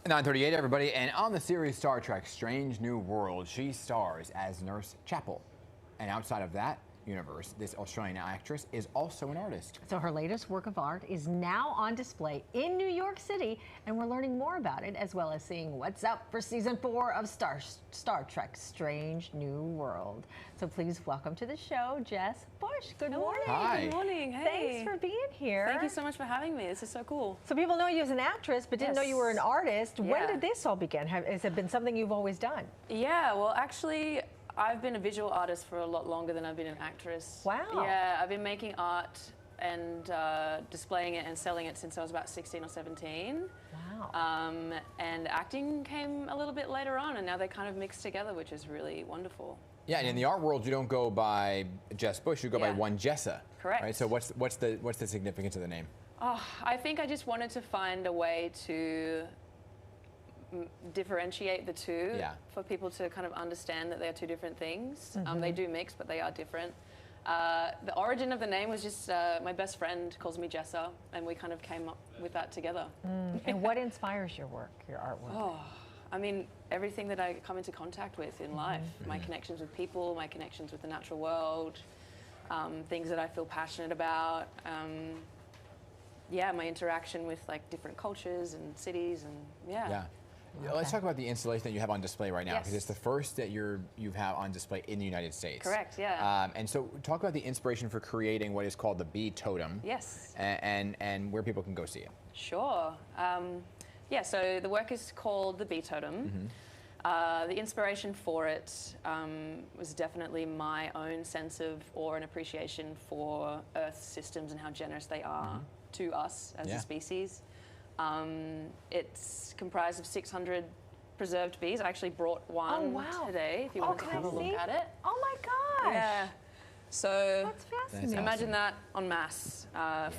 9:38, everybody, and on the series Star Trek Strange New World, she stars as Nurse Chapel. And outside of that universe, this Australian actress is also an artist. So her latest work of art is now on display in New York City, and we're learning more about it, as well as seeing what's up for season 4 of Star Trek Strange New World. So please welcome to the show, Jess Bush. Good morning. Hi. Good morning. Hey. Thanks for being here. Thank you so much for having me. This is so cool. So people know you as an actress, but didn't know you were an artist. Yeah. When did this all begin? Has it been something you've always done? Yeah, well, actually, I've been a visual artist for a lot longer than I've been an actress. Wow. Yeah, I've been making art and displaying it and selling it since I was about 16 or 17. Wow. And acting came a little bit later on, and now they kind of mix together, which is really wonderful. Yeah, and in the art world, you don't go by Jess Bush, you go by one Jessa. Correct. Right? So what's the significance of the name? Oh, I think I just wanted to find a way to differentiate the two for people to kind of understand that they're two different things. They do mix, but they are different. The origin of the name was just my best friend calls me Jessa, and we kind of came up with that together. And what inspires your work, your artwork? Oh, I mean, everything that I come into contact with in life. My connections with people, my connections with the natural world, things that I feel passionate about. Yeah, my interaction with like different cultures and cities, and Yeah, let's talk about the installation that you have on display right now, because it's the first that you have on display in the United States. Correct, yeah. And so talk about the inspiration for creating what is called the Bee Totem. Yes. And where people can go see it. Sure. Yeah, so the work is called the Bee Totem. The inspiration for it was definitely my own sense of awe and appreciation for Earth's systems and how generous they are to us as a species. It's comprised of 600 preserved bees. I actually brought one today if you want to have a look at it. Oh my gosh! Yeah. So that's fascinating. Imagine that en masse,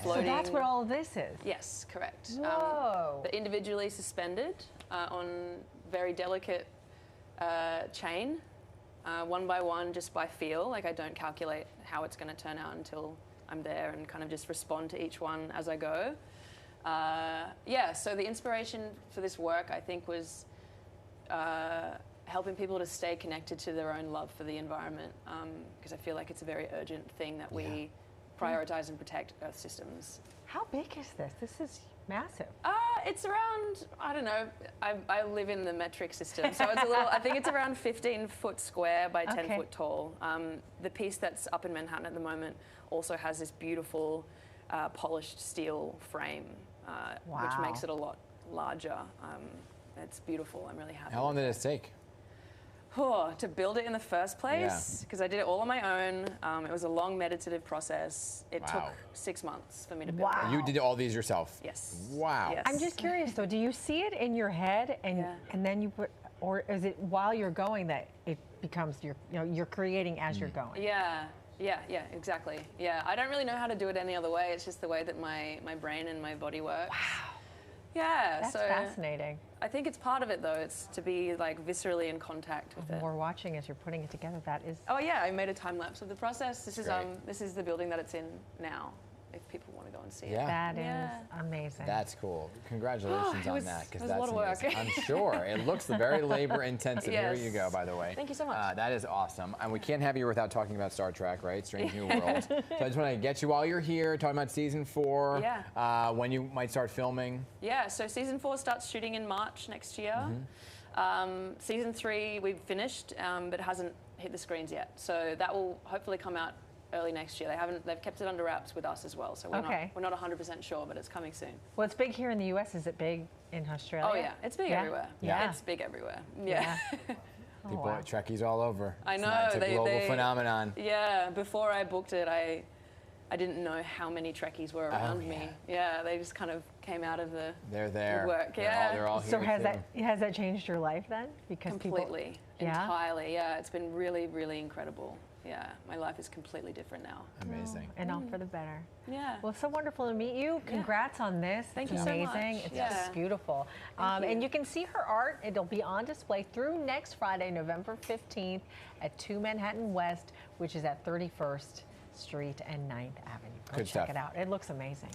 floating. So that's what all of this is? Yes, correct. Whoa. They're individually suspended on very delicate chain, one by one, just by feel. Like I don't calculate how it's going to turn out until I'm there, and kind of just respond to each one as I go. Yeah, so the inspiration for this work, I think, was helping people to stay connected to their own love for the environment, because I feel like it's a very urgent thing that we prioritize and protect Earth systems. How big is this? This is massive. It's around, I don't know, I live in the metric system, so it's a little, I think it's around 15 foot square by 10 foot tall. The piece that's up in Manhattan at the moment also has this beautiful polished steel frame, which makes it a lot larger. It's beautiful. I'm really happy. How long did it take? To build it in the first place, because I did it all on my own. It was a long meditative process. It took 6 months for me to build it. You did all these yourself? Yes. Wow. Yes. I'm just curious though, do you see it in your head and then you put, or is it while you're going that it becomes you're creating as you're going? Yeah, exactly. Yeah, I don't really know how to do it any other way. It's just the way that my brain and my body works. Wow. Yeah, That's fascinating. I think it's part of it though. It's to be like viscerally in contact with it. We're watching as you're putting it together. That is. Oh yeah, I made a time lapse of the process. This is the building that it's in now. If people want to go and see it. That is amazing. That's cool. Congratulations on that, because that's a lot of work. I'm sure. It looks very labor intensive. Yes. Here you go, by the way. Thank you so much. That is awesome. And we can't have you without talking about Star Trek, right? Strange New World. So I just want to get you while you're here, talking about season 4, when you might start filming. Yeah, so season 4 starts shooting in March next year. Season 3 we've finished, but hasn't hit the screens yet. So that will hopefully come out early next year. They've kept it under wraps with us as well, so we're not 100% sure, but it's coming soon. Well, it's big here in the U.S. Is it big in Australia? Oh yeah, it's big everywhere. Yeah, it's big everywhere. Yeah. People, Trekkies all over. I know. It's a global phenomenon. Yeah, before I booked it, I didn't know how many Trekkies were around me. Yeah, they just kind of came out of the They're there. woodwork. They're all here. So has that changed your life then? Because completely, entirely. Yeah, it's been really, really incredible. Yeah, my life is completely different now. Amazing. And all for the better. Yeah. Well, it's so wonderful to meet you. Congrats on this. Thank it's you amazing. so much. It's just beautiful. And you can see her art. It'll be on display through next Friday, November 15th at 2 Manhattan West, which is at 31st Street and 9th Avenue. Go check it out. It looks amazing.